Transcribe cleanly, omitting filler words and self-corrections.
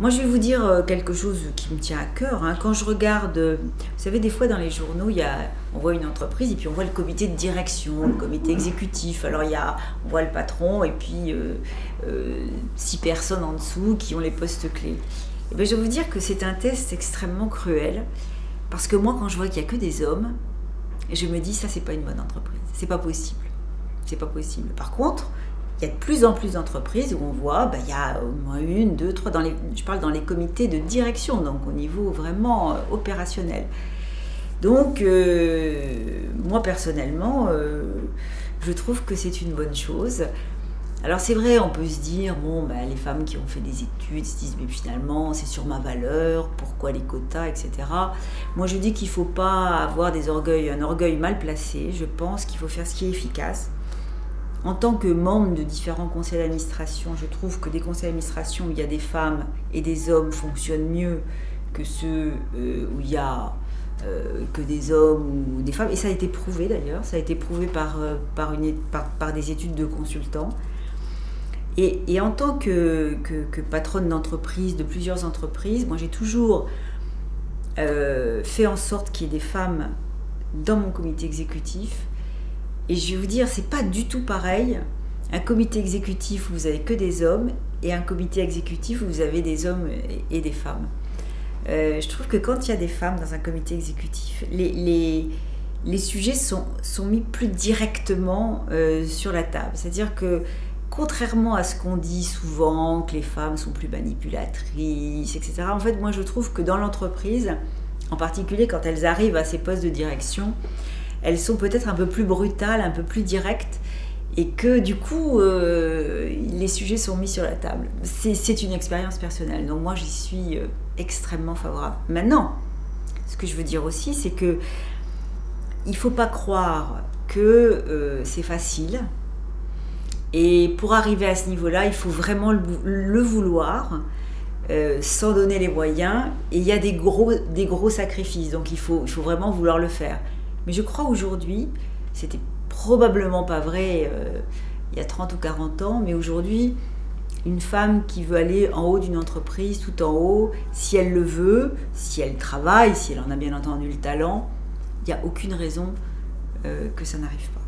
Moi, je vais vous dire quelque chose qui me tient à cœur. Hein. Quand je regarde, vous savez, des fois dans les journaux, on voit une entreprise et puis on voit le comité de direction, le comité exécutif. Alors, on voit le patron et puis 6 personnes en dessous qui ont les postes clés. Et bien, je vais vous dire que c'est un test extrêmement cruel parce que moi, quand je vois qu'il n'y a que des hommes, je me dis, ça, c'est pas une bonne entreprise. C'est pas possible. C'est pas possible. Par contre, il y a de plus en plus d'entreprises où on voit, il y a au moins 1, 2, 3, je parle dans les comités de direction, donc au niveau vraiment opérationnel. Donc, moi personnellement, je trouve que c'est une bonne chose. Alors c'est vrai, on peut se dire, les femmes qui ont fait des études se disent, mais finalement, c'est sur ma valeur, pourquoi les quotas, etc. Moi, je dis qu'il ne faut pas avoir un orgueil mal placé. Je pense qu'il faut faire ce qui est efficace. En tant que membre de différents conseils d'administration, je trouve que des conseils d'administration où il y a des femmes et des hommes fonctionnent mieux que ceux où il y a que des hommes ou des femmes. Et ça a été prouvé d'ailleurs, ça a été prouvé par des études de consultants. Et en tant que patronne d'entreprise, de plusieurs entreprises, moi j'ai toujours fait en sorte qu'il y ait des femmes dans mon comité exécutif. Et je vais vous dire, c'est pas du tout pareil, un comité exécutif où vous avez que des hommes et un comité exécutif où vous avez des hommes et des femmes. Je trouve que quand il y a des femmes dans un comité exécutif, les sujets sont mis plus directement sur la table. C'est-à-dire que, contrairement à ce qu'on dit souvent, que les femmes sont plus manipulatrices, etc., en fait, moi je trouve que dans l'entreprise, en particulier quand elles arrivent à ces postes de direction, elles sont peut-être un peu plus brutales, un peu plus directes, et que du coup, les sujets sont mis sur la table. C'est une expérience personnelle, donc moi j'y suis extrêmement favorable. Maintenant, ce que je veux dire aussi, c'est que il ne faut pas croire que c'est facile, et pour arriver à ce niveau-là, il faut vraiment le vouloir, sans donner les moyens, et il y a des gros sacrifices, donc il faut vraiment vouloir le faire. Mais je crois aujourd'hui, c'était probablement pas vrai il y a 30 ou 40 ans, mais aujourd'hui, une femme qui veut aller en haut d'une entreprise, tout en haut, si elle le veut, si elle travaille, si elle en a bien entendu le talent, il n'y a aucune raison que ça n'arrive pas.